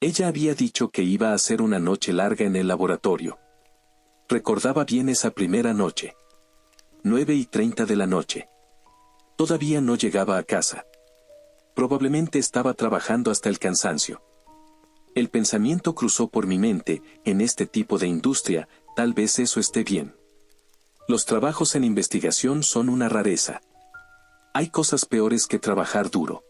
Ella había dicho que iba a ser una noche larga en el laboratorio. Recordaba bien esa primera noche. 9:30 de la noche. Todavía no llegaba a casa. Probablemente estaba trabajando hasta el cansancio. El pensamiento cruzó por mi mente, en este tipo de industria, tal vez eso esté bien. Los trabajos en investigación son una rareza. Hay cosas peores que trabajar duro.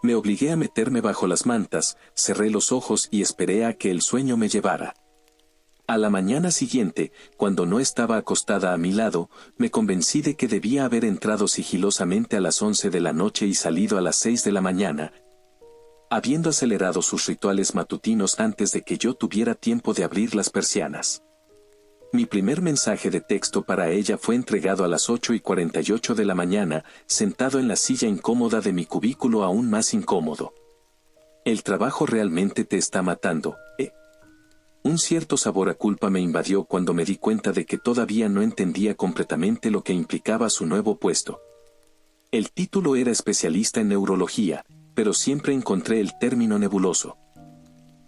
Me obligué a meterme bajo las mantas, cerré los ojos y esperé a que el sueño me llevara. A la mañana siguiente, cuando no estaba acostada a mi lado, me convencí de que debía haber entrado sigilosamente a las 11 de la noche y salido a las 6 de la mañana, habiendo acelerado sus rituales matutinos antes de que yo tuviera tiempo de abrir las persianas. Mi primer mensaje de texto para ella fue entregado a las 8:48 de la mañana, sentado en la silla incómoda de mi cubículo aún más incómodo. El trabajo realmente te está matando, ¿eh? Un cierto sabor a culpa me invadió cuando me di cuenta de que todavía no entendía completamente lo que implicaba su nuevo puesto. El título era especialista en neurología, pero siempre encontré el término nebuloso.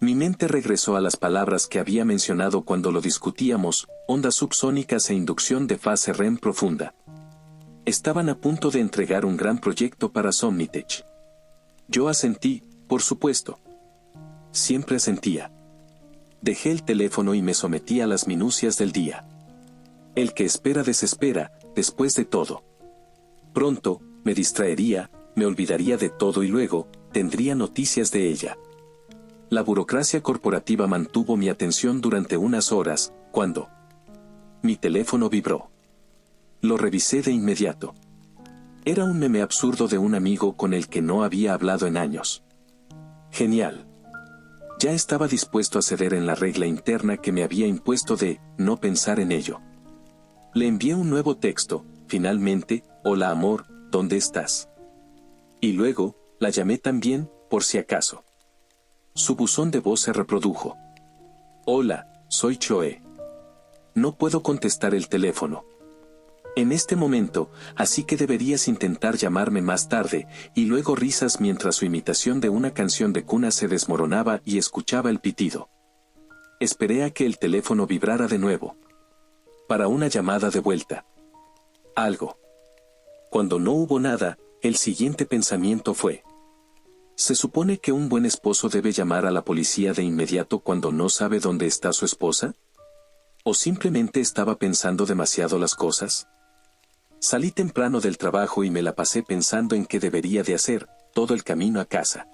Mi mente regresó a las palabras que había mencionado cuando lo discutíamos, ondas subsónicas e inducción de fase REM profunda. Estaban a punto de entregar un gran proyecto para Somnitech. Yo asentí, por supuesto. Siempre asentía. Dejé el teléfono y me sometí a las minucias del día. El que espera desespera, después de todo. Pronto, me distraería, me olvidaría de todo y luego, tendría noticias de ella. La burocracia corporativa mantuvo mi atención durante unas horas, cuando mi teléfono vibró. Lo revisé de inmediato. Era un meme absurdo de un amigo con el que no había hablado en años. Genial. Ya estaba dispuesto a ceder en la regla interna que me había impuesto de no pensar en ello. Le envié un nuevo texto, finalmente, hola amor, ¿dónde estás? Y luego, la llamé también, por si acaso. Su buzón de voz se reprodujo. Hola, soy Choe. No puedo contestar el teléfono en este momento, así que deberías intentar llamarme más tarde, y luego risas mientras su imitación de una canción de cuna se desmoronaba y escuchaba el pitido. Esperé a que el teléfono vibrara de nuevo. Para una llamada de vuelta. Algo. Cuando no hubo nada, el siguiente pensamiento fue: ¿se supone que un buen esposo debe llamar a la policía de inmediato cuando no sabe dónde está su esposa? ¿O simplemente estaba pensando demasiado las cosas? Salí temprano del trabajo y me la pasé pensando en qué debería de hacer, todo el camino a casa.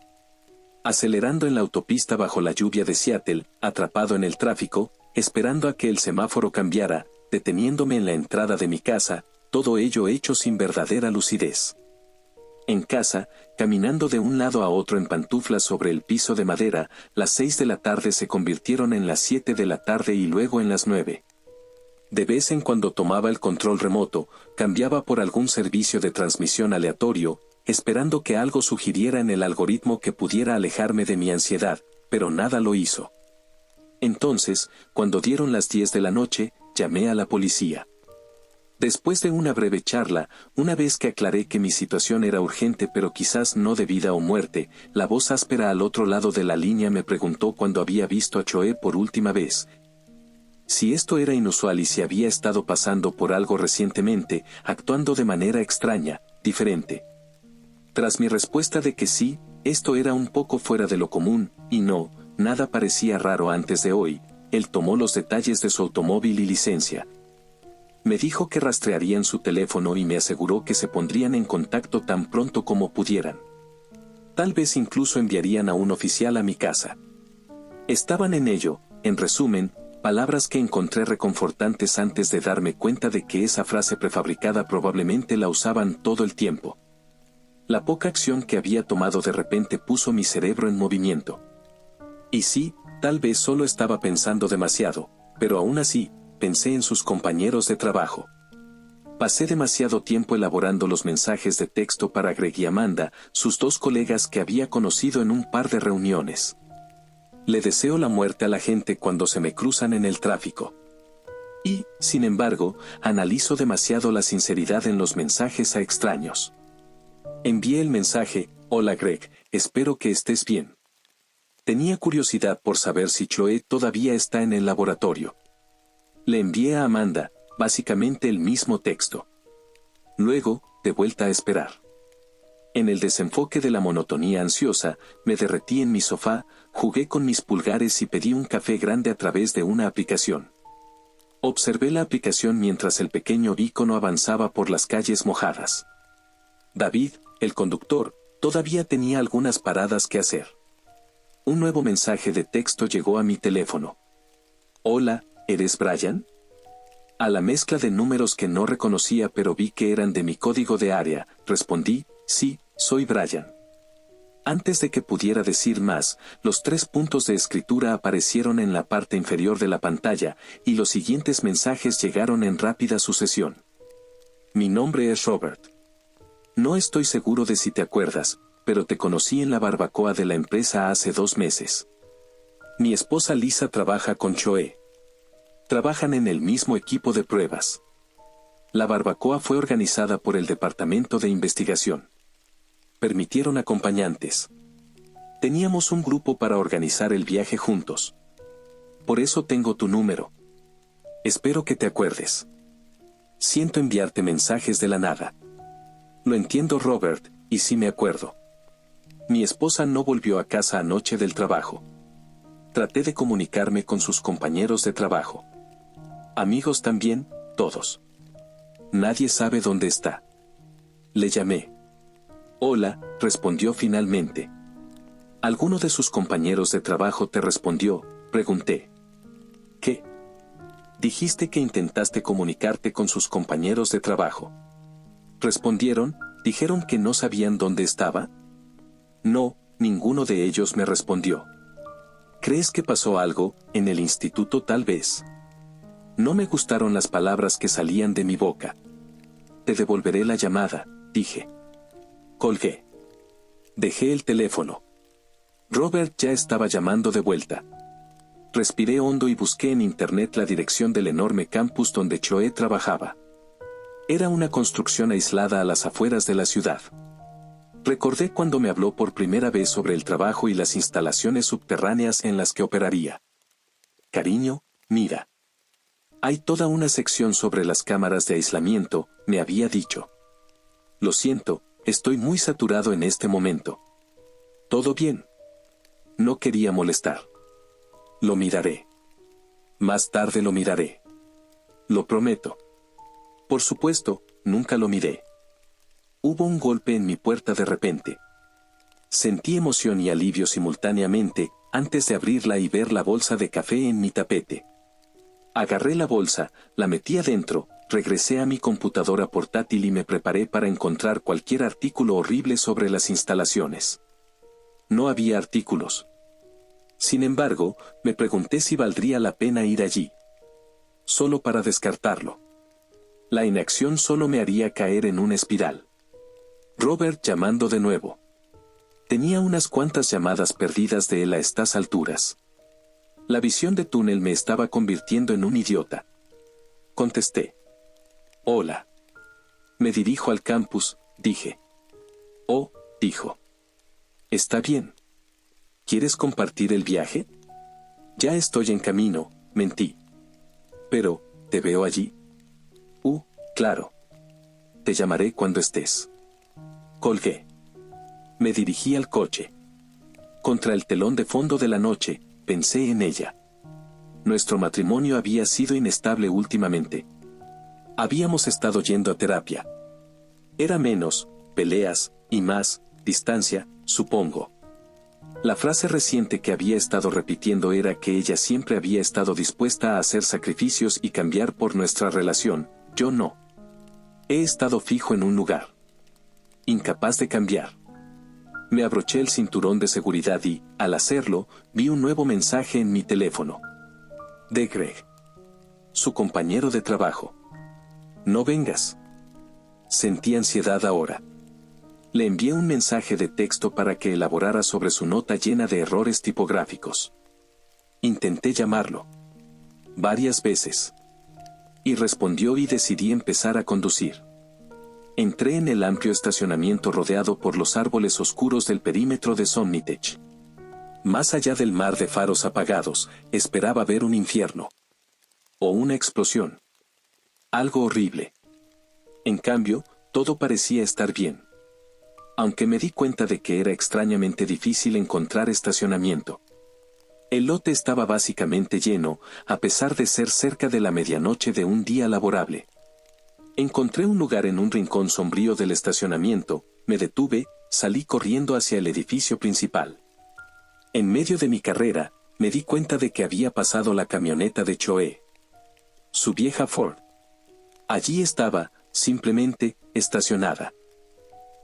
Acelerando en la autopista bajo la lluvia de Seattle, atrapado en el tráfico, esperando a que el semáforo cambiara, deteniéndome en la entrada de mi casa, todo ello hecho sin verdadera lucidez. En casa, caminando de un lado a otro en pantuflas sobre el piso de madera, las 6 de la tarde se convirtieron en las 7 de la tarde y luego en las 9. De vez en cuando tomaba el control remoto, cambiaba por algún servicio de transmisión aleatorio, esperando que algo sugiriera en el algoritmo que pudiera alejarme de mi ansiedad, pero nada lo hizo. Entonces, cuando dieron las 10 de la noche, llamé a la policía. Después de una breve charla, una vez que aclaré que mi situación era urgente pero quizás no de vida o muerte, la voz áspera al otro lado de la línea me preguntó cuándo había visto a Choe por última vez, si esto era inusual y si había estado pasando por algo recientemente, actuando de manera extraña, diferente. Tras mi respuesta de que sí, esto era un poco fuera de lo común, y no, nada parecía raro antes de hoy, él tomó los detalles de su automóvil y licencia. Me dijo que rastrearían su teléfono y me aseguró que se pondrían en contacto tan pronto como pudieran. Tal vez incluso enviarían a un oficial a mi casa. Estaban en ello, en resumen, palabras que encontré reconfortantes antes de darme cuenta de que esa frase prefabricada probablemente la usaban todo el tiempo. La poca acción que había tomado de repente puso mi cerebro en movimiento. Y sí, tal vez solo estaba pensando demasiado, pero aún así, pensé en sus compañeros de trabajo. Pasé demasiado tiempo elaborando los mensajes de texto para Greg y Amanda, sus dos colegas que había conocido en un par de reuniones. Le deseo la muerte a la gente cuando se me cruzan en el tráfico. Y, sin embargo, analizo demasiado la sinceridad en los mensajes a extraños. Envié el mensaje: hola Greg, espero que estés bien. Tenía curiosidad por saber si Chloe todavía está en el laboratorio. Le envié a Amanda, básicamente el mismo texto. Luego, de vuelta a esperar. En el desenfoque de la monotonía ansiosa, me derretí en mi sofá, jugué con mis pulgares y pedí un café grande a través de una aplicación. Observé la aplicación mientras el pequeño ícono avanzaba por las calles mojadas. David, el conductor, todavía tenía algunas paradas que hacer. Un nuevo mensaje de texto llegó a mi teléfono. Hola, ¿eres Brian? A la mezcla de números que no reconocía pero vi que eran de mi código de área, respondí, sí, soy Brian. Antes de que pudiera decir más, los 3 puntos de escritura aparecieron en la parte inferior de la pantalla, y los siguientes mensajes llegaron en rápida sucesión. Mi nombre es Robert. No estoy seguro de si te acuerdas, pero te conocí en la barbacoa de la empresa hace 2 meses. Mi esposa Lisa trabaja con Chloe. Trabajan en el mismo equipo de pruebas. La barbacoa fue organizada por el Departamento de Investigación. Permitieron acompañantes. Teníamos un grupo para organizar el viaje juntos. Por eso tengo tu número. Espero que te acuerdes. Siento enviarte mensajes de la nada. Lo entiendo, Robert, y sí me acuerdo. Mi esposa no volvió a casa anoche del trabajo. Traté de comunicarme con sus compañeros de trabajo. Amigos también, todos. Nadie sabe dónde está. Le llamé. Hola, respondió finalmente. ¿Alguno de sus compañeros de trabajo te respondió? Pregunté. ¿Qué? Dijiste que intentaste comunicarte con sus compañeros de trabajo. Respondieron, dijeron que no sabían dónde estaba. No, ninguno de ellos me respondió. ¿Crees que pasó algo, en el instituto tal vez? No me gustaron las palabras que salían de mi boca. Te devolveré la llamada, dije. Colgué. Dejé el teléfono. Robert ya estaba llamando de vuelta. Respiré hondo y busqué en internet la dirección del enorme campus donde Chloe trabajaba. Era una construcción aislada a las afueras de la ciudad. Recordé cuando me habló por primera vez sobre el trabajo y las instalaciones subterráneas en las que operaría. Cariño, mira. Hay toda una sección sobre las cámaras de aislamiento, me había dicho. Lo siento, estoy muy saturado en este momento. ¿Todo bien? No quería molestar. Lo miraré. Más tarde lo miraré. Lo prometo. Por supuesto, nunca lo miré. Hubo un golpe en mi puerta de repente. Sentí emoción y alivio simultáneamente, antes de abrirla y ver la bolsa de café en mi tapete. Agarré la bolsa, la metí adentro, regresé a mi computadora portátil y me preparé para encontrar cualquier artículo horrible sobre las instalaciones. No había artículos. Sin embargo, me pregunté si valdría la pena ir allí. Solo para descartarlo. La inacción solo me haría caer en una espiral. Robert llamando de nuevo. Tenía unas cuantas llamadas perdidas de él a estas alturas. La visión de túnel me estaba convirtiendo en un idiota. Contesté. Hola. Me dirijo al campus, dije. Oh, dijo. Está bien. ¿Quieres compartir el viaje? Ya estoy en camino, mentí. Pero, ¿te veo allí? Claro. Te llamaré cuando estés. Colgué. Me dirigí al coche. Contra el telón de fondo de la noche, pensé en ella. Nuestro matrimonio había sido inestable últimamente. Habíamos estado yendo a terapia. Era menos, peleas, y más, distancia, supongo. La frase reciente que había estado repitiendo era que ella siempre había estado dispuesta a hacer sacrificios y cambiar por nuestra relación, yo no. He estado fijo en un lugar. Incapaz de cambiar. Me abroché el cinturón de seguridad y, al hacerlo, vi un nuevo mensaje en mi teléfono. De Greg. Su compañero de trabajo. No vengas. Sentí ansiedad ahora. Le envié un mensaje de texto para que elaborara sobre su nota llena de errores tipográficos. Intenté llamarlo. Varias veces. Y respondió y decidí empezar a conducir. Entré en el amplio estacionamiento rodeado por los árboles oscuros del perímetro de Somnitech. Más allá del mar de faros apagados, esperaba ver un infierno. O una explosión. Algo horrible. En cambio, todo parecía estar bien. Aunque me di cuenta de que era extrañamente difícil encontrar estacionamiento. El lote estaba básicamente lleno, a pesar de ser cerca de la medianoche de un día laborable. Encontré un lugar en un rincón sombrío del estacionamiento, me detuve, salí corriendo hacia el edificio principal. En medio de mi carrera, me di cuenta de que había pasado la camioneta de Choe. Su vieja Ford. Allí estaba, simplemente, estacionada.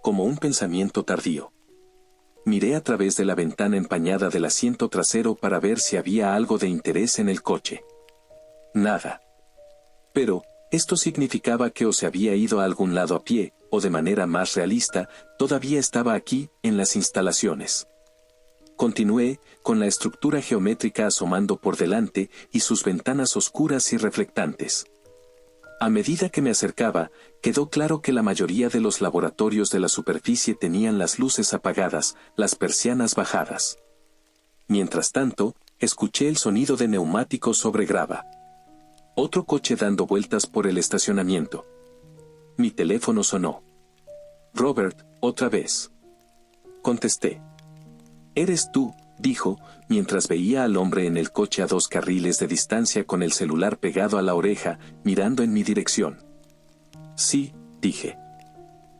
Como un pensamiento tardío. Miré a través de la ventana empañada del asiento trasero para ver si había algo de interés en el coche. Nada. Pero, esto significaba que o se había ido a algún lado a pie, o de manera más realista, todavía estaba aquí, en las instalaciones. Continué, con la estructura geométrica asomando por delante, y sus ventanas oscuras y reflectantes. A medida que me acercaba, quedó claro que la mayoría de los laboratorios de la superficie tenían las luces apagadas, las persianas bajadas. Mientras tanto, escuché el sonido de neumáticos sobre grava. Otro coche dando vueltas por el estacionamiento. Mi teléfono sonó. Robert, otra vez. Contesté. «¿Eres tú?», dijo, mientras veía al hombre en el coche a 2 carriles de distancia con el celular pegado a la oreja, mirando en mi dirección. «Sí», dije.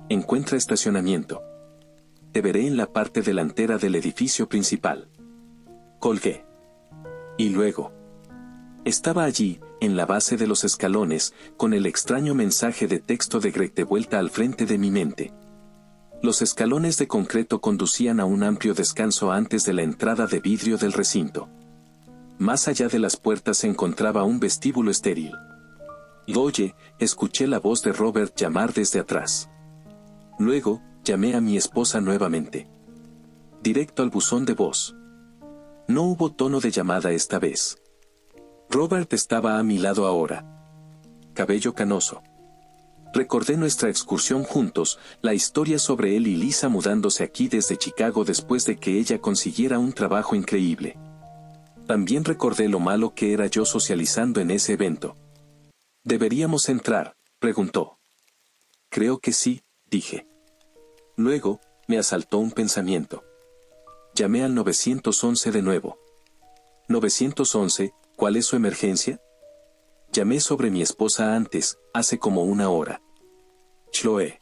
«Encuentra estacionamiento. Te veré en la parte delantera del edificio principal». Colgué. Y luego. Estaba allí, en la base de los escalones, con el extraño mensaje de texto de Greg de vuelta al frente de mi mente. Los escalones de concreto conducían a un amplio descanso antes de la entrada de vidrio del recinto. Más allá de las puertas se encontraba un vestíbulo estéril. Y oye, escuché la voz de Robert llamar desde atrás. Luego, llamé a mi esposa nuevamente. Directo al buzón de voz. No hubo tono de llamada esta vez. Robert estaba a mi lado ahora. Cabello canoso. Recordé nuestra excursión juntos, la historia sobre él y Lisa mudándose aquí desde Chicago después de que ella consiguiera un trabajo increíble. También recordé lo malo que era yo socializando en ese evento. ¿Deberíamos entrar?, preguntó. Creo que sí, dije. Luego, me asaltó un pensamiento. Llamé al 911 de nuevo. 911, ¿cuál es su emergencia? Llamé sobre mi esposa antes, hace como 1 hora. Chloe.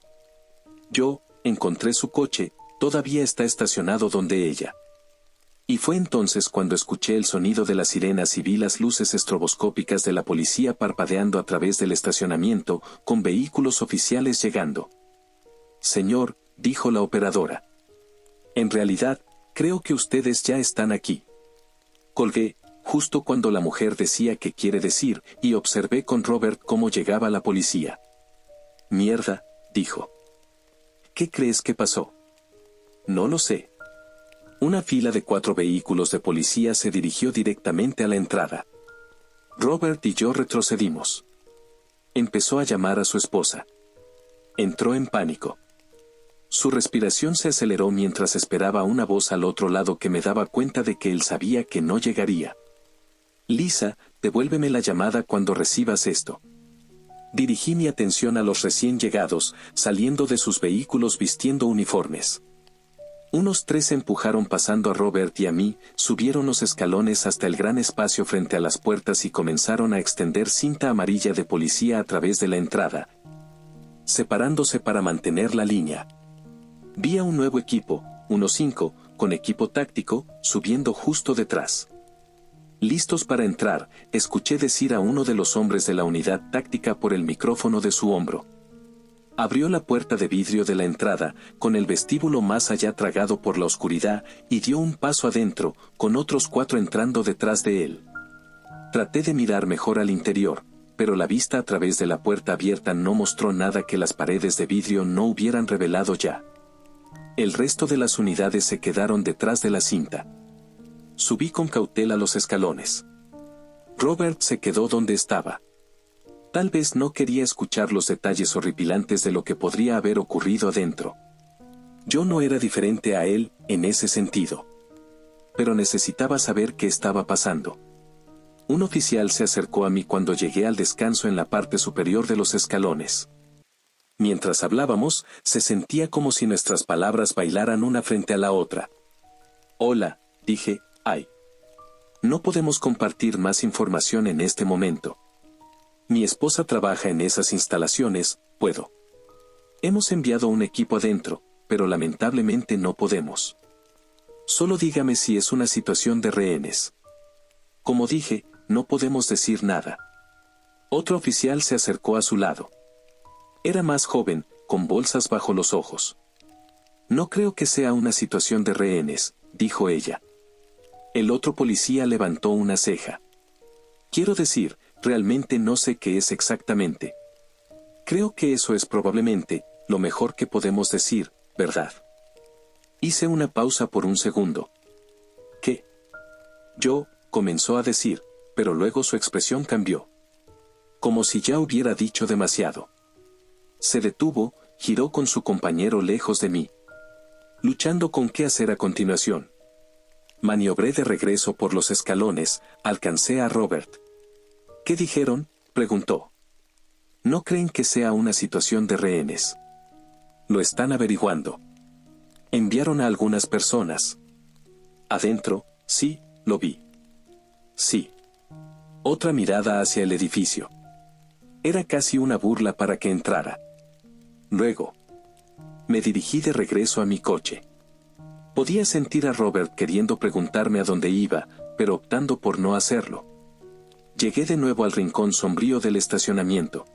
Yo, encontré su coche, todavía está estacionado donde ella. Y fue entonces cuando escuché el sonido de las sirenas y vi las luces estroboscópicas de la policía parpadeando a través del estacionamiento, con vehículos oficiales llegando. Señor, dijo la operadora. En realidad, creo que ustedes ya están aquí. Colgué, justo cuando la mujer decía qué quiere decir, y observé con Robert cómo llegaba la policía. Mierda, dijo. ¿Qué crees que pasó? No lo sé. Una fila de 4 vehículos de policía se dirigió directamente a la entrada. Robert y yo retrocedimos. Empezó a llamar a su esposa. Entró en pánico. Su respiración se aceleró mientras esperaba una voz al otro lado que me daba cuenta de que él sabía que no llegaría. Lisa, devuélveme la llamada cuando recibas esto. Dirigí mi atención a los recién llegados, saliendo de sus vehículos vistiendo uniformes. Unos 3 empujaron pasando a Robert y a mí, subieron los escalones hasta el gran espacio frente a las puertas y comenzaron a extender cinta amarilla de policía a través de la entrada, separándose para mantener la línea. Vi a un nuevo equipo, unos 5, con equipo táctico, subiendo justo detrás. Listos para entrar, escuché decir a uno de los hombres de la unidad táctica por el micrófono de su hombro. Abrió la puerta de vidrio de la entrada, con el vestíbulo más allá tragado por la oscuridad, y dio un paso adentro, con otros 4 entrando detrás de él. Traté de mirar mejor al interior, pero la vista a través de la puerta abierta no mostró nada que las paredes de vidrio no hubieran revelado ya. El resto de las unidades se quedaron detrás de la cinta. Subí con cautela los escalones. Robert se quedó donde estaba. Tal vez no quería escuchar los detalles horripilantes de lo que podría haber ocurrido adentro. Yo no era diferente a él, en ese sentido. pero necesitaba saber qué estaba pasando. Un oficial se acercó a mí cuando llegué al descanso en la parte superior de los escalones. Mientras hablábamos, se sentía como si nuestras palabras bailaran una frente a la otra. «Hola», dije, «ay. No podemos compartir más información en este momento. Mi esposa trabaja en esas instalaciones, puedo. Hemos enviado un equipo adentro, pero lamentablemente no podemos. Solo dígame si es una situación de rehenes». Como dije, no podemos decir nada. Otro oficial se acercó a su lado. Era más joven, con bolsas bajo los ojos. «No creo que sea una situación de rehenes», dijo ella. El otro policía levantó una ceja. «Quiero decir, realmente no sé qué es exactamente. Creo que eso es probablemente lo mejor que podemos decir, ¿verdad?» Hice una pausa por un segundo. «¿Qué?» «Yo», comenzó a decir, pero luego su expresión cambió. Como si ya hubiera dicho demasiado. Se detuvo, giró con su compañero lejos de mí. Luchando con qué hacer a continuación. Maniobré de regreso por los escalones, alcancé a Robert. «¿Qué dijeron?», preguntó. «No creen que sea una situación de rehenes. Lo están averiguando. Enviaron a algunas personas. Adentro, sí, lo vi. Sí». Otra mirada hacia el edificio. Era casi una burla para que entrara. Luego, me dirigí de regreso a mi coche. Podía sentir a Robert queriendo preguntarme a dónde iba, pero optando por no hacerlo. Llegué de nuevo al rincón sombrío del estacionamiento.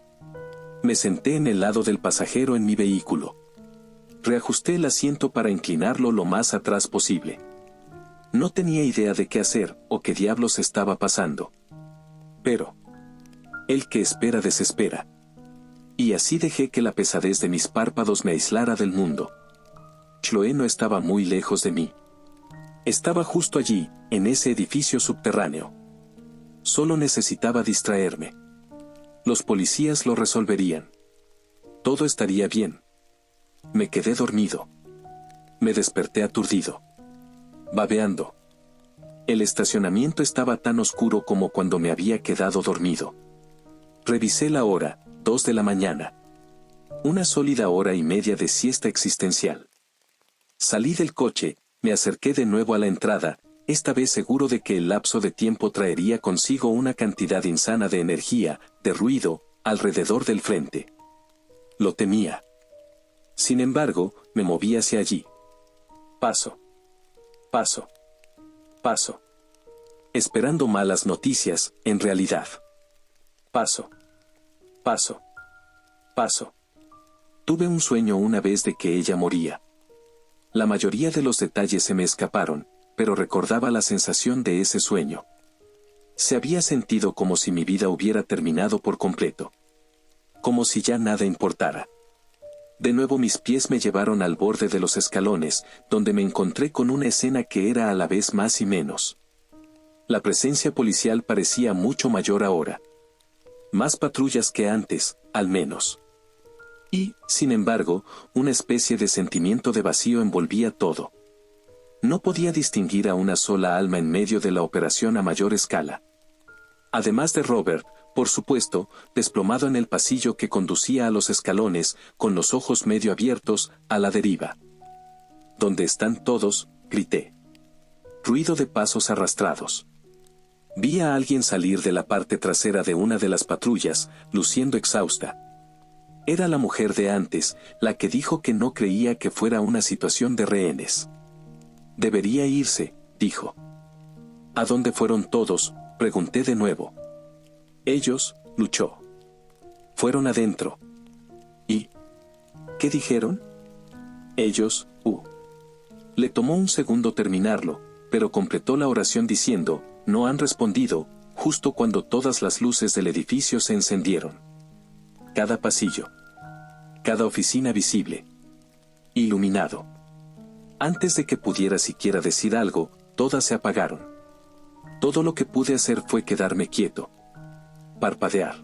Me senté en el lado del pasajero en mi vehículo. Reajusté el asiento para inclinarlo lo más atrás posible. No tenía idea de qué hacer o qué diablos estaba pasando. Pero el que espera desespera. Y así dejé que la pesadez de mis párpados me aislara del mundo. Chloe no estaba muy lejos de mí. Estaba justo allí, en ese edificio subterráneo. Solo necesitaba distraerme. Los policías lo resolverían. Todo estaría bien. Me quedé dormido. Me desperté aturdido. Babeando. El estacionamiento estaba tan oscuro como cuando me había quedado dormido. Revisé la hora, 2 de la mañana. Una sólida hora y media de siesta existencial. Salí del coche, me acerqué de nuevo a la entrada, esta vez seguro de que el lapso de tiempo traería consigo una cantidad insana de energía, de ruido, alrededor del frente. Lo temía. Sin embargo, me moví hacia allí. Paso. Paso. Paso. Esperando malas noticias, en realidad. Paso. Paso. Paso. Tuve un sueño una vez de que ella moría. La mayoría de los detalles se me escaparon, pero recordaba la sensación de ese sueño. Se había sentido como si mi vida hubiera terminado por completo. Como si ya nada importara. De nuevo mis pies me llevaron al borde de los escalones, donde me encontré con una escena que era a la vez más y menos. La presencia policial parecía mucho mayor ahora. Más patrullas que antes, al menos. Y, sin embargo, una especie de sentimiento de vacío envolvía todo. No podía distinguir a una sola alma en medio de la operación a mayor escala. Además de Robert, por supuesto, desplomado en el pasillo que conducía a los escalones, con los ojos medio abiertos, a la deriva. «¿Dónde están todos?», grité. Ruido de pasos arrastrados. Vi a alguien salir de la parte trasera de una de las patrullas, luciendo exhausta. Era la mujer de antes, la que dijo que no creía que fuera una situación de rehenes. «Debería irse», dijo. «¿A dónde fueron todos?», pregunté de nuevo. «Ellos», luchó. «Fueron adentro». «¿Y qué dijeron?». «Ellos, Le tomó un segundo terminarlo, pero completó la oración diciendo, «No han respondido», justo cuando todas las luces del edificio se encendieron. Cada pasillo. Cada oficina visible. Iluminado. Antes de que pudiera siquiera decir algo, todas se apagaron. Todo lo que pude hacer fue quedarme quieto. Parpadear.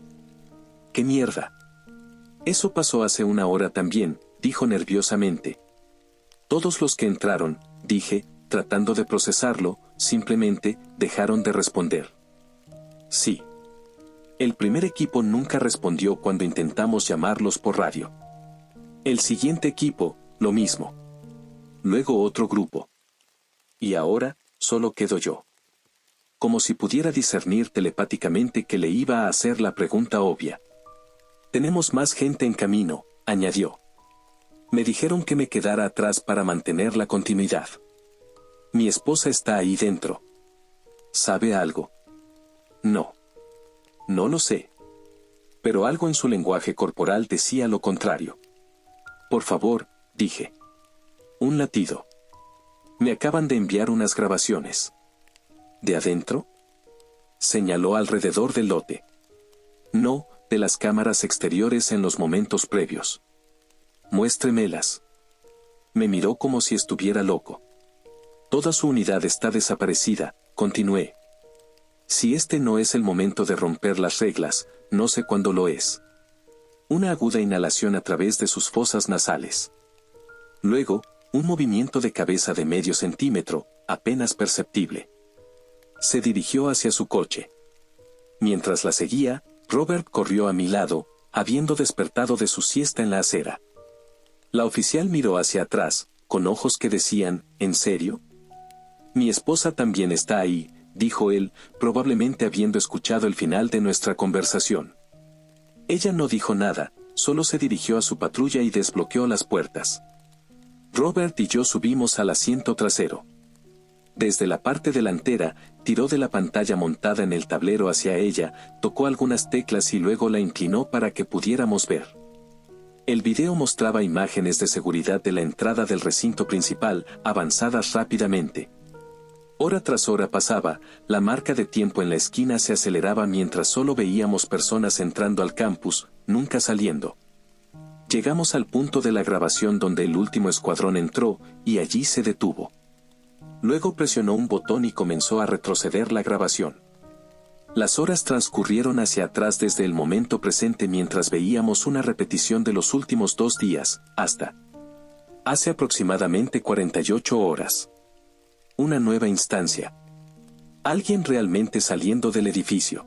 ¡Qué mierda! Eso pasó hace una hora también, dijo nerviosamente. Todos los que entraron, dije, tratando de procesarlo, simplemente dejaron de responder. Sí. El primer equipo nunca respondió cuando intentamos llamarlos por radio. El siguiente equipo, lo mismo. Luego otro grupo. Y ahora, solo quedo yo. Como si pudiera discernir telepáticamente que le iba a hacer la pregunta obvia. Tenemos más gente en camino, añadió. Me dijeron que me quedara atrás para mantener la continuidad. Mi esposa está ahí dentro. ¿Sabe algo? No. No lo sé. Pero algo en su lenguaje corporal decía lo contrario. Por favor, dije. Un latido. Me acaban de enviar unas grabaciones. ¿De adentro? Señaló alrededor del lote. No, de las cámaras exteriores en los momentos previos. Muéstremelas. Me miró como si estuviera loco. Toda su unidad está desaparecida, continué. Si este no es el momento de romper las reglas, no sé cuándo lo es. Una aguda inhalación a través de sus fosas nasales. Luego, un movimiento de cabeza de medio centímetro, apenas perceptible. Se dirigió hacia su coche. Mientras la seguía, Robert corrió a mi lado, habiendo despertado de su siesta en la acera. La oficial miró hacia atrás, con ojos que decían, ¿en serio? Mi esposa también está ahí, dijo él, probablemente habiendo escuchado el final de nuestra conversación. Ella no dijo nada, solo se dirigió a su patrulla y desbloqueó las puertas. Robert y yo subimos al asiento trasero. Desde la parte delantera, tiró de la pantalla montada en el tablero hacia ella, tocó algunas teclas y luego la inclinó para que pudiéramos ver. El video mostraba imágenes de seguridad de la entrada del recinto principal, avanzadas rápidamente. Hora tras hora pasaba, la marca de tiempo en la esquina se aceleraba mientras solo veíamos personas entrando al campus, nunca saliendo. Llegamos al punto de la grabación donde el último escuadrón entró, y allí se detuvo. Luego presionó un botón y comenzó a retroceder la grabación. Las horas transcurrieron hacia atrás desde el momento presente mientras veíamos una repetición de los últimos 2 días, hasta hace aproximadamente 48 horas. Una nueva instancia. Alguien realmente saliendo del edificio.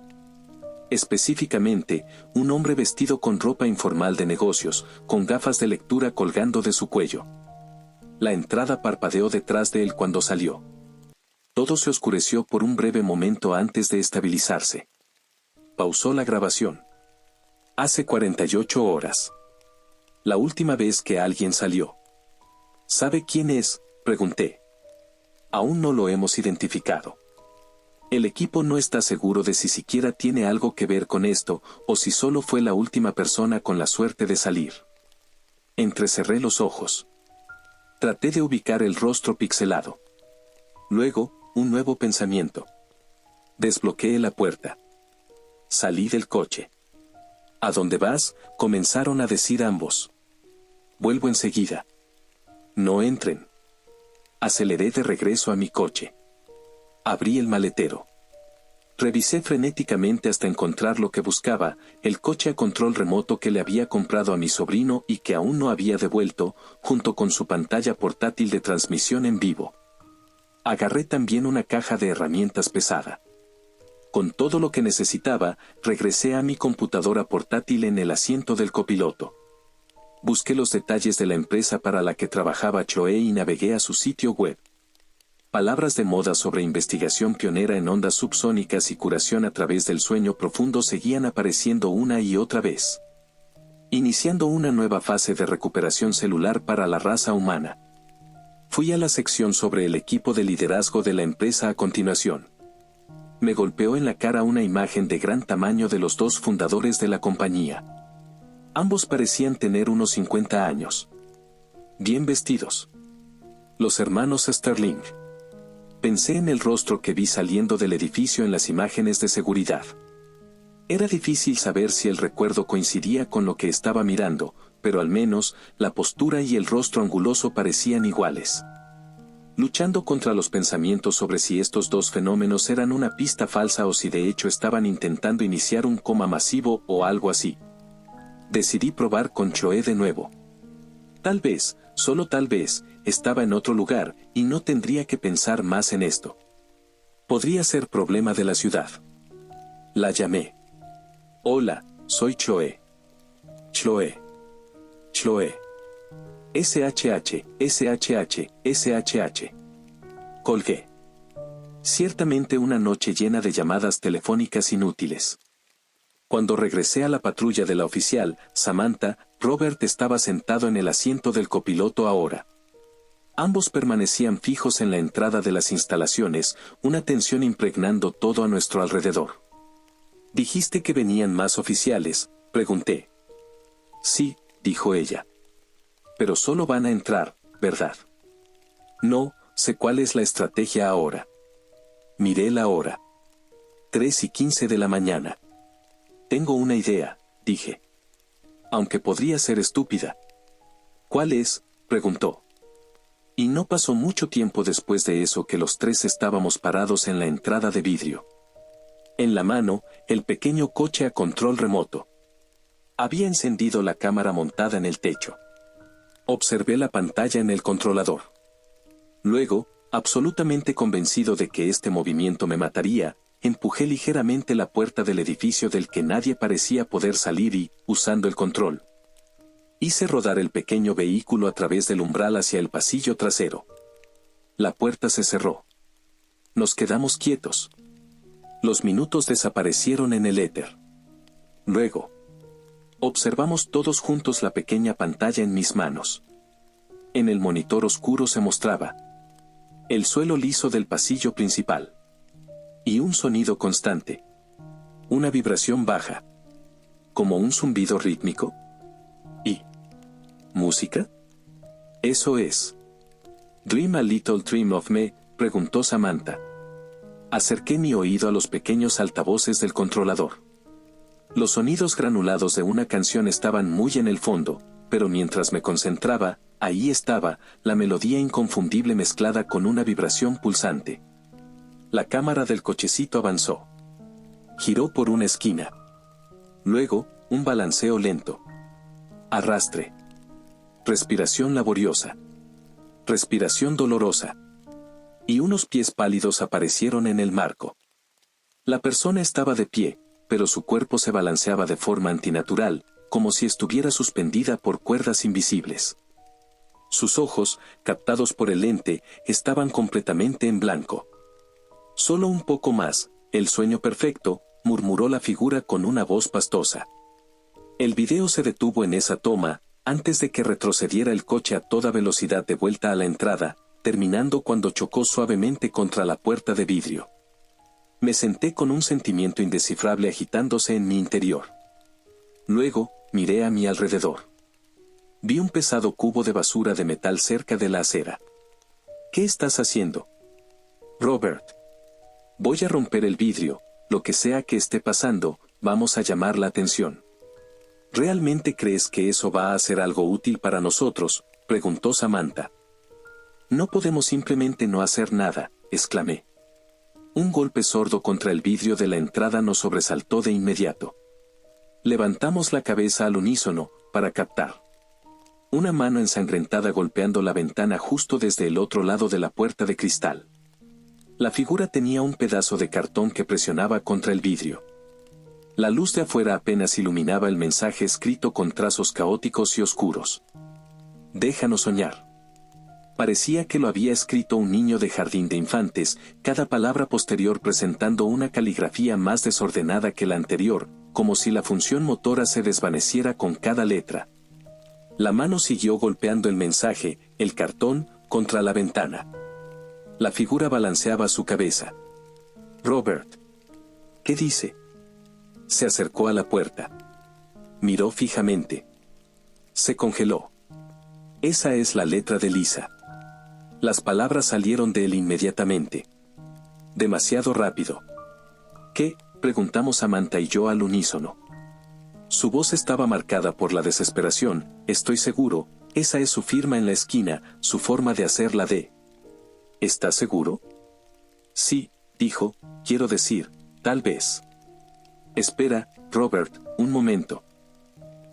Específicamente, un hombre vestido con ropa informal de negocios, con gafas de lectura colgando de su cuello. La entrada parpadeó detrás de él cuando salió. Todo se oscureció por un breve momento antes de estabilizarse. Pausó la grabación. Hace 48 horas. La última vez que alguien salió. ¿Sabe quién es?, pregunté. Aún no lo hemos identificado. El equipo no está seguro de si siquiera tiene algo que ver con esto, o si solo fue la última persona con la suerte de salir. Entrecerré los ojos. Traté de ubicar el rostro pixelado. Luego, un nuevo pensamiento. Desbloqueé la puerta. Salí del coche. ¿A dónde vas?, comenzaron a decir ambos. Vuelvo enseguida. No entren. Aceleré de regreso a mi coche. Abrí el maletero. Revisé frenéticamente hasta encontrar lo que buscaba, el coche a control remoto que le había comprado a mi sobrino y que aún no había devuelto, junto con su pantalla portátil de transmisión en vivo. Agarré también una caja de herramientas pesada. Con todo lo que necesitaba, regresé a mi computadora portátil en el asiento del copiloto. Busqué los detalles de la empresa para la que trabajaba Choe y navegué a su sitio web. Palabras de moda sobre investigación pionera en ondas subsónicas y curación a través del sueño profundo seguían apareciendo una y otra vez. Iniciando una nueva fase de recuperación celular para la raza humana. Fui a la sección sobre el equipo de liderazgo de la empresa a continuación. Me golpeó en la cara una imagen de gran tamaño de los 2 fundadores de la compañía. Ambos parecían tener unos 50 años. Bien vestidos. Los hermanos Sterling. Pensé en el rostro que vi saliendo del edificio en las imágenes de seguridad. Era difícil saber si el recuerdo coincidía con lo que estaba mirando, pero al menos, la postura y el rostro anguloso parecían iguales. Luchando contra los pensamientos sobre si estos 2 fenómenos eran una pista falsa o si de hecho estaban intentando iniciar un coma masivo o algo así. Decidí probar con Choe de nuevo. Tal vez, solo tal vez, estaba en otro lugar, y no tendría que pensar más en esto. Podría ser problema de la ciudad. La llamé. Hola, soy Chloe. Chloe. Chloe. SHH, SHH, SHH. Colgué. Ciertamente una noche llena de llamadas telefónicas inútiles. Cuando regresé a la patrulla de la oficial, Samantha, Robert estaba sentado en el asiento del copiloto ahora. Ambos permanecían fijos en la entrada de las instalaciones, una tensión impregnando todo a nuestro alrededor. ¿Dijiste que venían más oficiales?, pregunté. Sí, dijo ella. Pero solo van a entrar, ¿verdad? No, sé cuál es la estrategia ahora. Miré la hora. 3:15 de la mañana. Tengo una idea, dije. Aunque podría ser estúpida. ¿Cuál es?, preguntó. Y no pasó mucho tiempo después de eso que los tres estábamos parados en la entrada de vidrio. En la mano, el pequeño coche a control remoto. Había encendido la cámara montada en el techo. Observé la pantalla en el controlador. Luego, absolutamente convencido de que este movimiento me mataría, empujé ligeramente la puerta del edificio del que nadie parecía poder salir y, usando el control, hice rodar el pequeño vehículo a través del umbral hacia el pasillo trasero. La puerta se cerró. Nos quedamos quietos. Los minutos desaparecieron en el éter. Luego, observamos todos juntos la pequeña pantalla en mis manos. En el monitor oscuro se mostraba el suelo liso del pasillo principal. Y un sonido constante. Una vibración baja. Como un zumbido rítmico. ¿Y música? Eso es. ¿Dream a little dream of me?, preguntó Samantha. Acerqué mi oído a los pequeños altavoces del controlador. Los sonidos granulados de una canción estaban muy en el fondo, pero mientras me concentraba, ahí estaba, la melodía inconfundible mezclada con una vibración pulsante. La cámara del cochecito avanzó. Giró por una esquina. Luego, un balanceo lento. Arrastre. Respiración laboriosa. Respiración dolorosa. Y unos pies pálidos aparecieron en el marco. La persona estaba de pie, pero su cuerpo se balanceaba de forma antinatural, como si estuviera suspendida por cuerdas invisibles. Sus ojos, captados por el lente, estaban completamente en blanco. Solo un poco más, el sueño perfecto, murmuró la figura con una voz pastosa. El video se detuvo en esa toma, antes de que retrocediera el coche a toda velocidad de vuelta a la entrada, terminando cuando chocó suavemente contra la puerta de vidrio. Me senté con un sentimiento indescifrable agitándose en mi interior. Luego, miré a mi alrededor. Vi un pesado cubo de basura de metal cerca de la acera. ¿Qué estás haciendo? Robert. Voy a romper el vidrio, lo que sea que esté pasando, vamos a llamar la atención. ¿Realmente crees que eso va a hacer algo útil para nosotros?, preguntó Samantha. No podemos simplemente no hacer nada, exclamé. Un golpe sordo contra el vidrio de la entrada nos sobresaltó de inmediato. Levantamos la cabeza al unísono, para captar una mano ensangrentada golpeando la ventana justo desde el otro lado de la puerta de cristal. La figura tenía un pedazo de cartón que presionaba contra el vidrio. La luz de afuera apenas iluminaba el mensaje escrito con trazos caóticos y oscuros. Déjanos soñar. Parecía que lo había escrito un niño de jardín de infantes, cada palabra posterior presentando una caligrafía más desordenada que la anterior, como si la función motora se desvaneciera con cada letra. La mano siguió golpeando el mensaje, el cartón, contra la ventana. La figura balanceaba su cabeza. Robert. ¿Qué dice? Se acercó a la puerta. Miró fijamente. Se congeló. Esa es la letra de Lisa. Las palabras salieron de él inmediatamente. Demasiado rápido. ¿Qué?, preguntamos Samantha y yo al unísono. Su voz estaba marcada por la desesperación, estoy seguro, esa es su firma en la esquina, su forma de hacer la D. ¿Estás seguro? Sí, dijo, quiero decir, tal vez. Espera, Robert, un momento.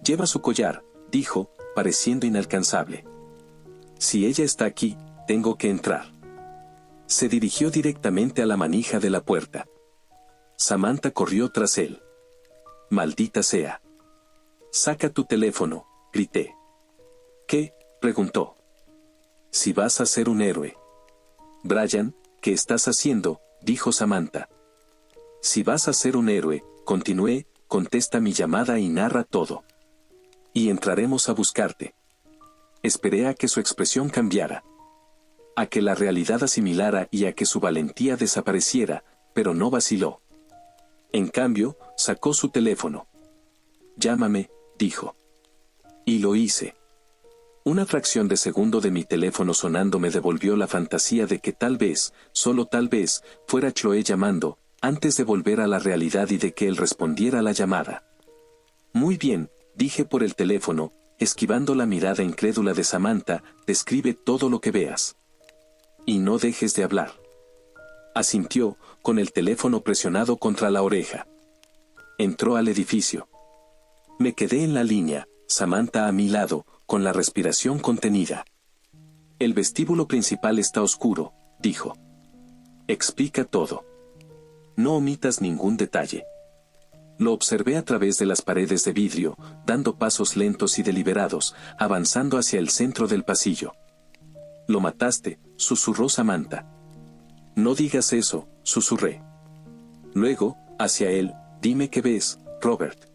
Lleva su collar, dijo, pareciendo inalcanzable. Si ella está aquí, tengo que entrar. Se dirigió directamente a la manija de la puerta. Samantha corrió tras él. Maldita sea. Saca tu teléfono, grité. ¿Qué? Preguntó. Si vas a ser un héroe. Brian, ¿qué estás haciendo? Dijo Samantha. Si vas a ser un héroe, continué, contesta mi llamada y narra todo. Y entraremos a buscarte. Esperé a que su expresión cambiara. A que la realidad asimilara y a que su valentía desapareciera, pero no vaciló. En cambio, sacó su teléfono. Llámame, dijo. Y lo hice. Una fracción de segundo de mi teléfono sonando me devolvió la fantasía de que tal vez, solo tal vez, fuera Chloe llamando, antes de volver a la realidad y de que él respondiera a la llamada. Muy bien, dije por el teléfono, esquivando la mirada incrédula de Samantha, describe todo lo que veas. Y no dejes de hablar. Asintió, con el teléfono presionado contra la oreja. Entró al edificio. Me quedé en la línea, Samantha a mi lado, con la respiración contenida. El vestíbulo principal está oscuro, dijo. Explica todo. No omitas ningún detalle. Lo observé a través de las paredes de vidrio, dando pasos lentos y deliberados, avanzando hacia el centro del pasillo. Lo mataste, susurró Samantha. No digas eso, susurré. Luego, hacia él, dime qué ves, Robert.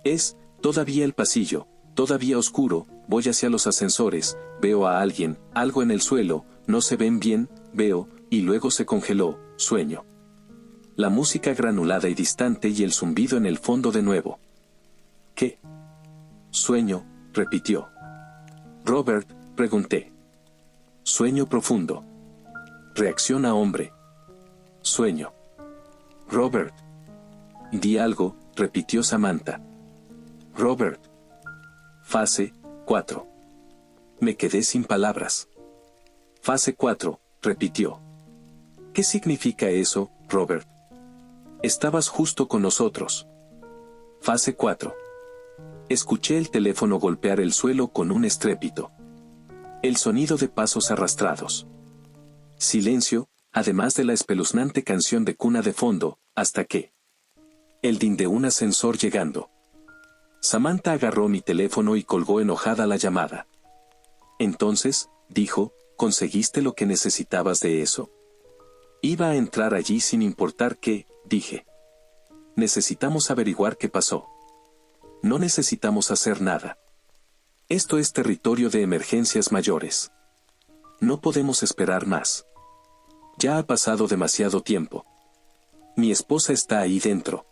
Es, todavía el pasillo, todavía oscuro, voy hacia los ascensores, veo a alguien, algo en el suelo, no se ven bien, veo, y luego se congeló, sueño. La música granulada y distante y el zumbido en el fondo de nuevo. ¿Qué? Sueño, repitió. Robert, pregunté. Sueño profundo. Reacciona hombre. Sueño. Robert. Di algo, repitió Samantha. Robert. Fase 4. Me quedé sin palabras. Fase 4, repitió. ¿Qué significa eso, Robert? Estabas justo con nosotros. Fase 4. Escuché el teléfono golpear el suelo con un estrépito. El sonido de pasos arrastrados. Silencio, además de la espeluznante canción de cuna de fondo, hasta que... El din de un ascensor llegando. Samantha agarró mi teléfono y colgó enojada la llamada. Entonces, dijo, ¿conseguiste lo que necesitabas de eso? Iba a entrar allí sin importar qué, dije. Necesitamos averiguar qué pasó. No necesitamos hacer nada. Esto es territorio de emergencias mayores. No podemos esperar más. Ya ha pasado demasiado tiempo. Mi esposa está ahí dentro.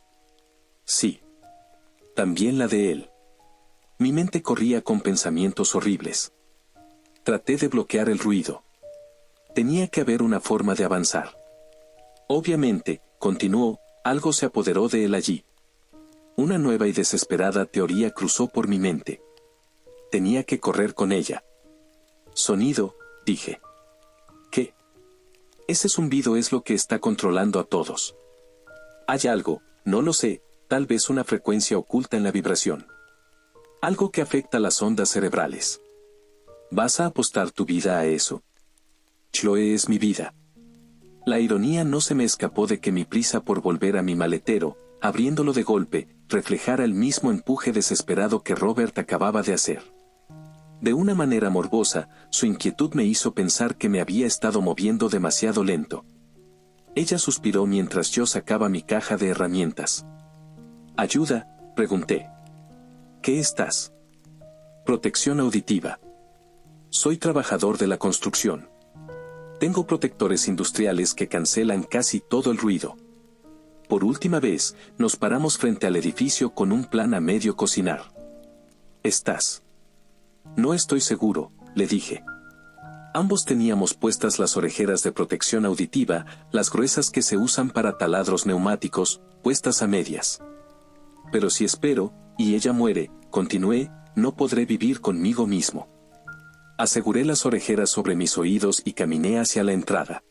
Sí. También la de él. Mi mente corría con pensamientos horribles. Traté de bloquear el ruido. Tenía que haber una forma de avanzar. Obviamente, continuó, algo se apoderó de él allí. Una nueva y desesperada teoría cruzó por mi mente. Tenía que correr con ella. Sonido, dije. ¿Qué? Ese zumbido es lo que está controlando a todos. Hay algo, no lo sé, tal vez una frecuencia oculta en la vibración. Algo que afecta las ondas cerebrales. ¿Vas a apostar tu vida a eso? Chloe es mi vida. La ironía no se me escapó de que mi prisa por volver a mi maletero, abriéndolo de golpe, reflejara el mismo empuje desesperado que Robert acababa de hacer. De una manera morbosa, su inquietud me hizo pensar que me había estado moviendo demasiado lento. Ella suspiró mientras yo sacaba mi caja de herramientas. ¿Ayuda? Pregunté. ¿Qué estás? Protección auditiva. Soy trabajador de la construcción. Tengo protectores industriales que cancelan casi todo el ruido. Por última vez, nos paramos frente al edificio con un plan a medio cocinar. ¿Estás? No estoy seguro, le dije. Ambos teníamos puestas las orejeras de protección auditiva, las gruesas que se usan para taladros neumáticos, puestas a medias. Pero si espero, y ella muere, continué, no podré vivir conmigo mismo. Aseguré las orejeras sobre mis oídos y caminé hacia la entrada.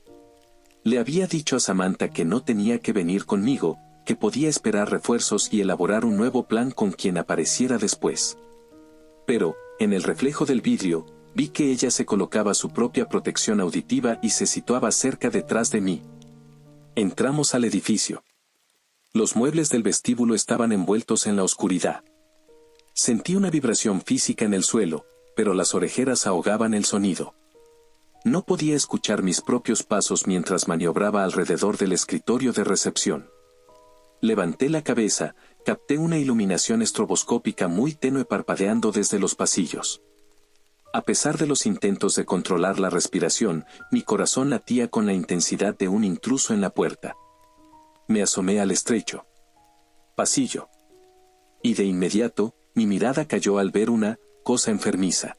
Le había dicho a Samantha que no tenía que venir conmigo, que podía esperar refuerzos y elaborar un nuevo plan con quien apareciera después. Pero, en el reflejo del vidrio, Vi que ella se colocaba su propia protección auditiva y se situaba cerca detrás de mí. Entramos al edificio. Los muebles del vestíbulo estaban envueltos en la oscuridad. Sentí una vibración física en el suelo, pero las orejeras ahogaban el sonido. No podía escuchar mis propios pasos mientras maniobraba alrededor del escritorio de recepción. Levanté la cabeza, capté una iluminación estroboscópica muy tenue parpadeando desde los pasillos. A pesar de los intentos de controlar la respiración, mi corazón latía con la intensidad de un intruso en la puerta. Me asomé al estrecho pasillo. Y de inmediato, mi mirada cayó al ver una cosa enfermiza.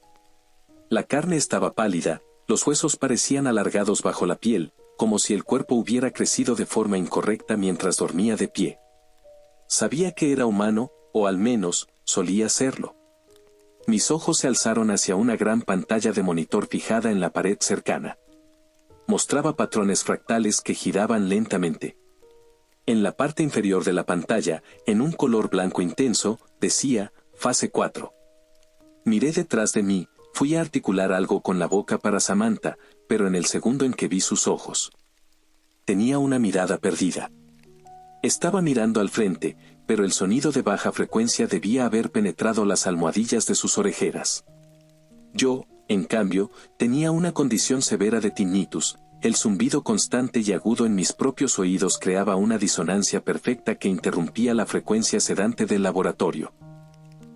La carne estaba pálida, los huesos parecían alargados bajo la piel, como si el cuerpo hubiera crecido de forma incorrecta mientras dormía de pie. Sabía que era humano, o al menos, solía serlo. Mis ojos se alzaron hacia una gran pantalla de monitor fijada en la pared cercana. Mostraba patrones fractales que giraban lentamente. En la parte inferior de la pantalla, en un color blanco intenso, decía, Fase 4. Miré detrás de mí, fui a articular algo con la boca para Samantha, pero en el segundo en que vi sus ojos. Tenía una mirada perdida. Estaba mirando al frente, pero el sonido de baja frecuencia debía haber penetrado las almohadillas de sus orejeras. Yo, en cambio, tenía una condición severa de tinnitus. El zumbido constante y agudo en mis propios oídos creaba una disonancia perfecta que interrumpía la frecuencia sedante del laboratorio.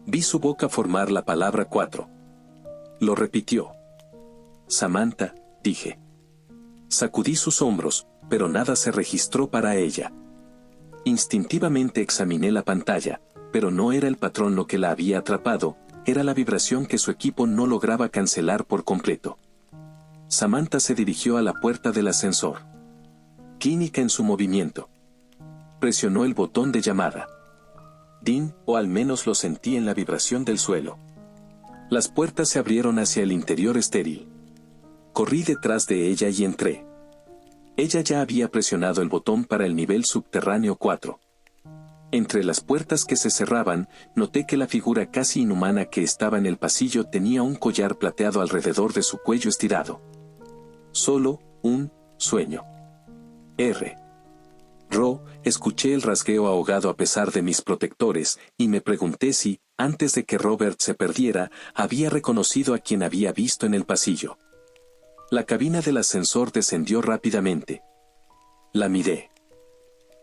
Vi su boca formar la palabra 4. Lo repitió. Samantha, dije. Sacudí sus hombros, pero nada se registró para ella. Instintivamente examiné la pantalla, pero no era el patrón lo que la había atrapado, era la vibración que su equipo no lograba cancelar por completo. Samantha se dirigió a la puerta del ascensor. Clínica en su movimiento. Presionó el botón de llamada. Din, o al menos lo sentí en la vibración del suelo. Las puertas se abrieron hacia el interior estéril. Corrí detrás de ella y entré. Ella ya había presionado el botón para el nivel subterráneo 4. Entre las puertas que se cerraban, noté que la figura casi inhumana que estaba en el pasillo tenía un collar plateado alrededor de su cuello estirado. Solo, un sueño. Escuché el rasgueo ahogado a pesar de mis protectores, y me pregunté si, antes de que Robert se perdiera, había reconocido a quien había visto en el pasillo. La cabina del ascensor descendió rápidamente. La miré.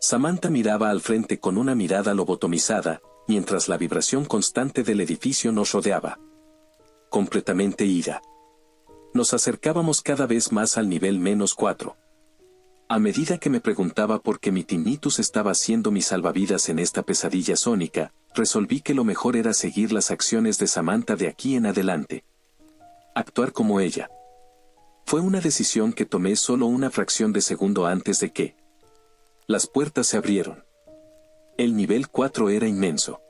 Samantha miraba al frente con una mirada lobotomizada, mientras la vibración constante del edificio nos rodeaba. Completamente ida. Nos acercábamos cada vez más al nivel -4. A medida que me preguntaba por qué mi tinnitus estaba siendo mi salvavidas en esta pesadilla sónica, resolví que lo mejor era seguir las acciones de Samantha de aquí en adelante. Actuar como ella. Fue una decisión que tomé solo una fracción de segundo antes de que las puertas se abrieron. El nivel 4 era inmenso.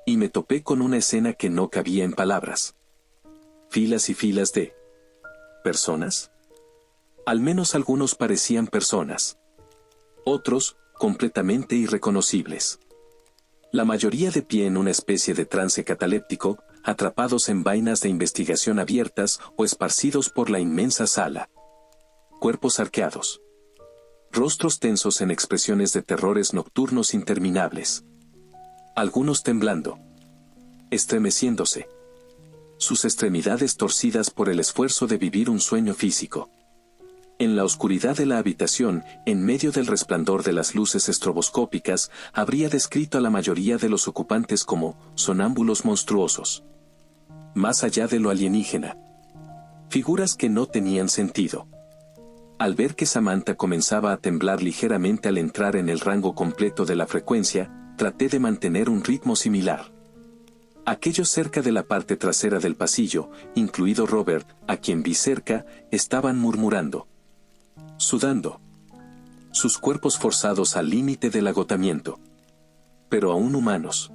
Y me topé con una escena que no cabía en palabras. Filas y filas de personas. Al menos algunos parecían personas. Otros, completamente irreconocibles. La mayoría de pie en una especie de trance cataléptico, atrapados en vainas de investigación abiertas o esparcidos por la inmensa sala. Cuerpos arqueados. Rostros tensos en expresiones de terrores nocturnos interminables. Algunos temblando. Estremeciéndose. Sus extremidades torcidas por el esfuerzo de vivir un sueño físico. En la oscuridad de la habitación, en medio del resplandor de las luces estroboscópicas, habría descrito a la mayoría de los ocupantes como sonámbulos monstruosos. Más allá de lo alienígena. Figuras que no tenían sentido. Al ver que Samantha comenzaba a temblar ligeramente al entrar en el rango completo de la frecuencia, traté de mantener un ritmo similar. Aquellos cerca de la parte trasera del pasillo, incluido Robert, a quien vi cerca, estaban murmurando. Sudando. Sus cuerpos forzados al límite del agotamiento. Pero aún humanos.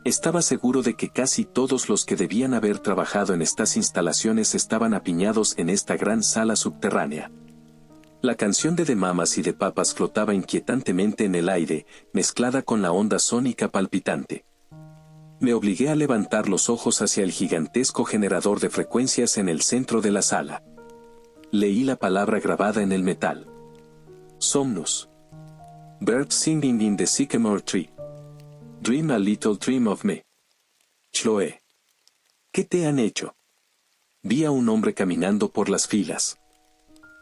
Estaba seguro de que casi todos los que debían haber trabajado en estas instalaciones estaban apiñados en esta gran sala subterránea. La canción de Mamas y de Papas flotaba inquietantemente en el aire, mezclada con la onda sónica palpitante. Me obligué a levantar los ojos hacia el gigantesco generador de frecuencias en el centro de la sala. Leí la palabra grabada en el metal. Somnus. Birds singing in the sycamore tree. Dream a little dream of me. Chloe. ¿Qué te han hecho? Vi a un hombre caminando por las filas.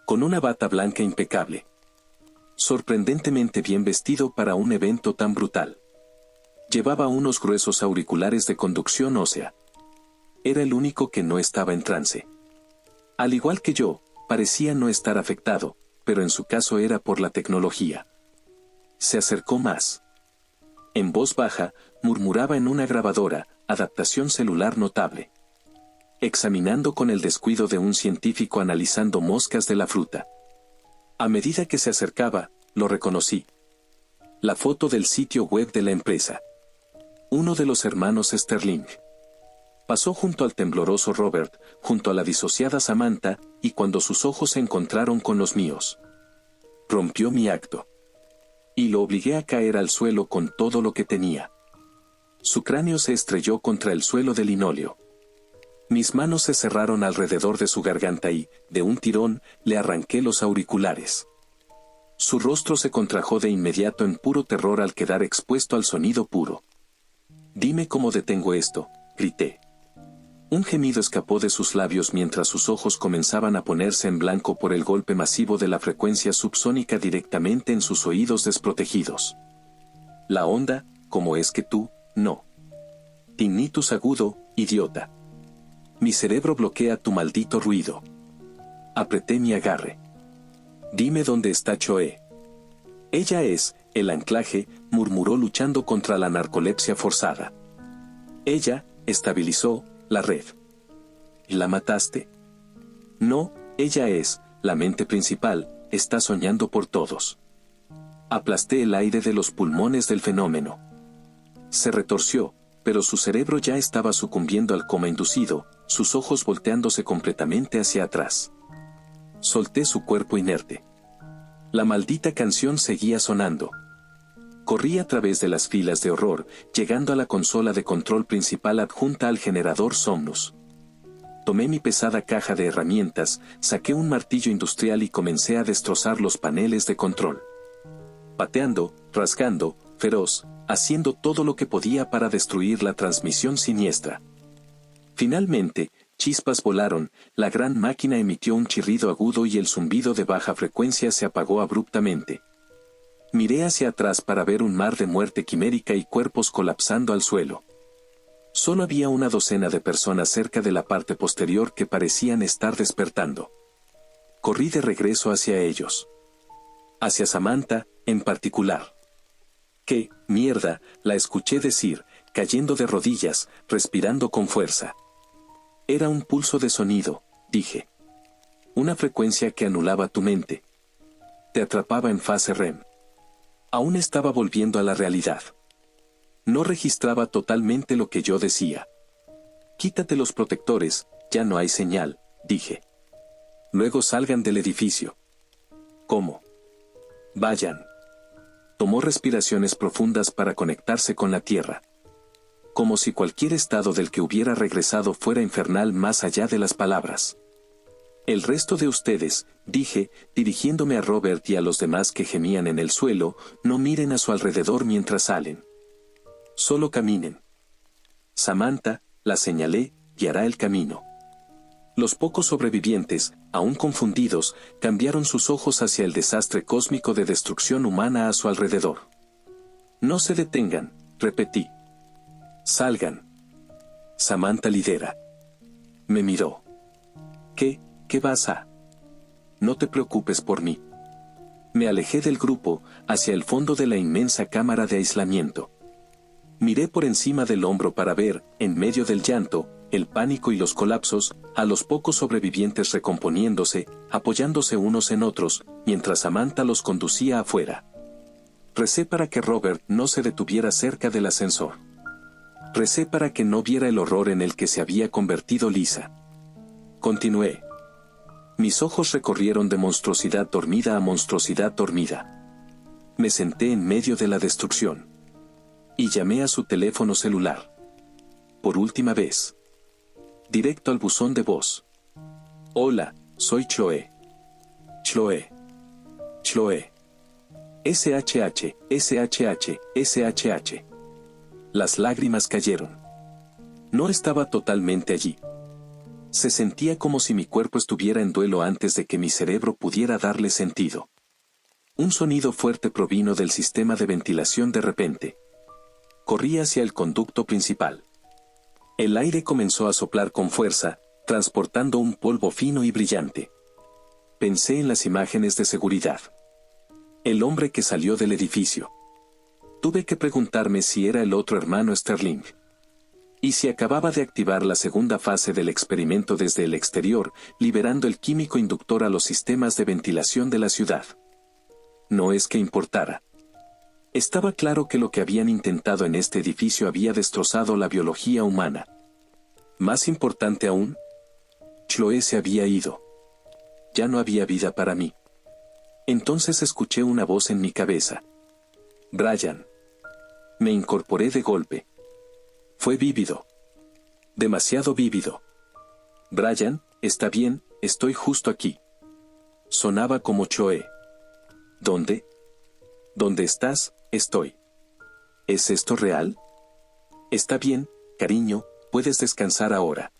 Con una bata blanca impecable. Sorprendentemente bien vestido para un evento tan brutal. Llevaba unos gruesos auriculares de conducción ósea. Era el único que no estaba en trance. Al igual que yo, parecía no estar afectado, pero en su caso era por la tecnología. Se acercó más. En voz baja, murmuraba en una grabadora, adaptación celular notable. Examinando con el descuido de un científico analizando moscas de la fruta. A medida que se acercaba, lo reconocí. La foto del sitio web de la empresa. Uno de los hermanos Sterling. Pasó junto al tembloroso Robert, junto a la disociada Samantha, y cuando sus ojos se encontraron con los míos. Rompió mi acto. Y lo obligué a caer al suelo con todo lo que tenía. Su cráneo se estrelló contra el suelo de linóleo. Mis manos se cerraron alrededor de su garganta y, de un tirón, le arranqué los auriculares. Su rostro se contrajo de inmediato en puro terror al quedar expuesto al sonido puro. «Dime cómo detengo esto», grité. Un gemido escapó de sus labios mientras sus ojos comenzaban a ponerse en blanco por el golpe masivo de la frecuencia subsónica directamente en sus oídos desprotegidos. La onda, ¿cómo es que tú, no? Tinnitus agudo, idiota. Mi cerebro bloquea tu maldito ruido. Apreté mi agarre. Dime dónde está Choe. Ella es, el anclaje, murmuró luchando contra la narcolepsia forzada. Ella, estabilizó, la red. ¿La mataste? No, ella es, la mente principal, está soñando por todos. Aplasté el aire de los pulmones del fenómeno. Se retorció, pero su cerebro ya estaba sucumbiendo al coma inducido, sus ojos volteándose completamente hacia atrás. Solté su cuerpo inerte. La maldita canción seguía sonando. Corrí a través de las filas de horror, llegando a la consola de control principal adjunta al generador Somnus. Tomé mi pesada caja de herramientas, saqué un martillo industrial y comencé a destrozar los paneles de control. Pateando, rasgando, feroz, haciendo todo lo que podía para destruir la transmisión siniestra. Finalmente, chispas volaron, la gran máquina emitió un chirrido agudo y el zumbido de baja frecuencia se apagó abruptamente. Miré hacia atrás para ver un mar de muerte quimérica y cuerpos colapsando al suelo. Solo había una docena de personas cerca de la parte posterior que parecían estar despertando. Corrí de regreso hacia ellos. Hacia Samantha, en particular. «¿Qué mierda?», la escuché decir, cayendo de rodillas, respirando con fuerza. Era un pulso de sonido, dije. Una frecuencia que anulaba tu mente. Te atrapaba en fase REM. Aún estaba volviendo a la realidad. No registraba totalmente lo que yo decía. Quítate los protectores, ya no hay señal, dije. Luego salgan del edificio. ¿Cómo? Vayan. Tomó respiraciones profundas para conectarse con la tierra. Como si cualquier estado del que hubiera regresado fuera infernal más allá de las palabras. El resto de ustedes, dije, dirigiéndome a Robert y a los demás que gemían en el suelo, no miren a su alrededor mientras salen. Solo caminen. Samantha, la señalé, guiará el camino. Los pocos sobrevivientes, aún confundidos, cambiaron sus ojos hacia el desastre cósmico de destrucción humana a su alrededor. No se detengan, repetí. Salgan. Samantha lidera. Me miró. ¿Qué vas a? No te preocupes por mí. Me alejé del grupo, hacia el fondo de la inmensa cámara de aislamiento. Miré por encima del hombro para ver, en medio del llanto, el pánico y los colapsos, a los pocos sobrevivientes recomponiéndose, apoyándose unos en otros, mientras Samantha los conducía afuera. Recé para que Robert no se detuviera cerca del ascensor. Recé para que no viera el horror en el que se había convertido Lisa. Continué. Mis ojos recorrieron de monstruosidad dormida a monstruosidad dormida. Me senté en medio de la destrucción. Y llamé a su teléfono celular. por última vez. Directo al buzón de voz. Hola, soy Chloe. Chloe. Chloe. SHH, SHH, SHH. Las lágrimas cayeron. No estaba totalmente allí. Se sentía como si mi cuerpo estuviera en duelo antes de que mi cerebro pudiera darle sentido. Un sonido fuerte provino del sistema de ventilación de repente. Corrí hacia el conducto principal. El aire comenzó a soplar con fuerza, transportando un polvo fino y brillante. Pensé en las imágenes de seguridad. El hombre que salió del edificio. Tuve que preguntarme si era el otro hermano Sterling. Y si acababa de activar la segunda fase del experimento desde el exterior, liberando el químico inductor a los sistemas de ventilación de la ciudad. No es que importara. Estaba claro que lo que habían intentado en este edificio había destrozado la biología humana. Más importante aún, Chloe se había ido. Ya no había vida para mí. Entonces escuché una voz en mi cabeza. Brian. Me incorporé de golpe. Fue vívido. Demasiado vívido. Brian, está bien, estoy justo aquí. Sonaba como Chloe. ¿Dónde? ¿Dónde estás? Estoy. ¿Es esto real? Está bien, cariño, puedes descansar ahora.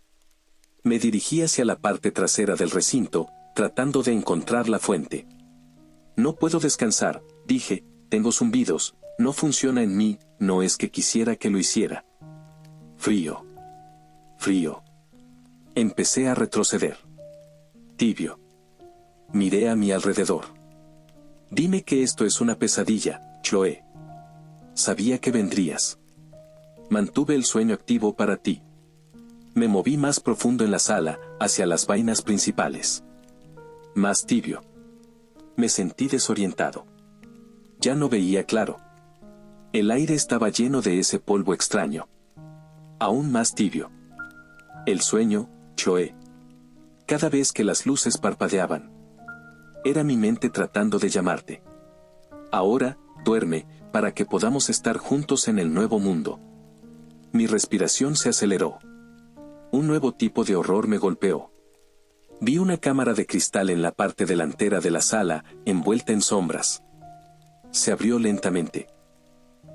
Me dirigí hacia la parte trasera del recinto, tratando de encontrar la fuente. No puedo descansar, dije, tengo zumbidos, no funciona en mí, no es que quisiera que lo hiciera. Frío. Frío. Empecé a retroceder. Tibio. Miré a mi alrededor. Dime que esto es una pesadilla, Chloe. Sabía que vendrías. Mantuve el sueño activo para ti. Me moví más profundo en la sala, hacia las vainas principales. Más tibio. Me sentí desorientado. Ya no veía claro. El aire estaba lleno de ese polvo extraño. Aún más tibio. El sueño, Chloe. Cada vez que las luces parpadeaban. Era mi mente tratando de llamarte. Ahora, duerme, para que podamos estar juntos en el nuevo mundo. Mi respiración se aceleró. Un nuevo tipo de horror me golpeó. Vi una cámara de cristal en la parte delantera de la sala, envuelta en sombras. Se abrió lentamente.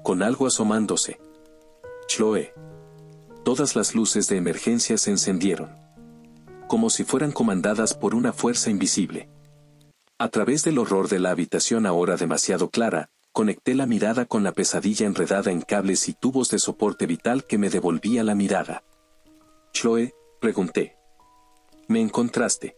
Con algo asomándose. Chloe. Todas las luces de emergencia se encendieron. Como si fueran comandadas por una fuerza invisible. A través del horror de la habitación ahora demasiado clara, conecté la mirada con la pesadilla enredada en cables y tubos de soporte vital que me devolvía la mirada. Chloe, pregunté. ¿Me encontraste?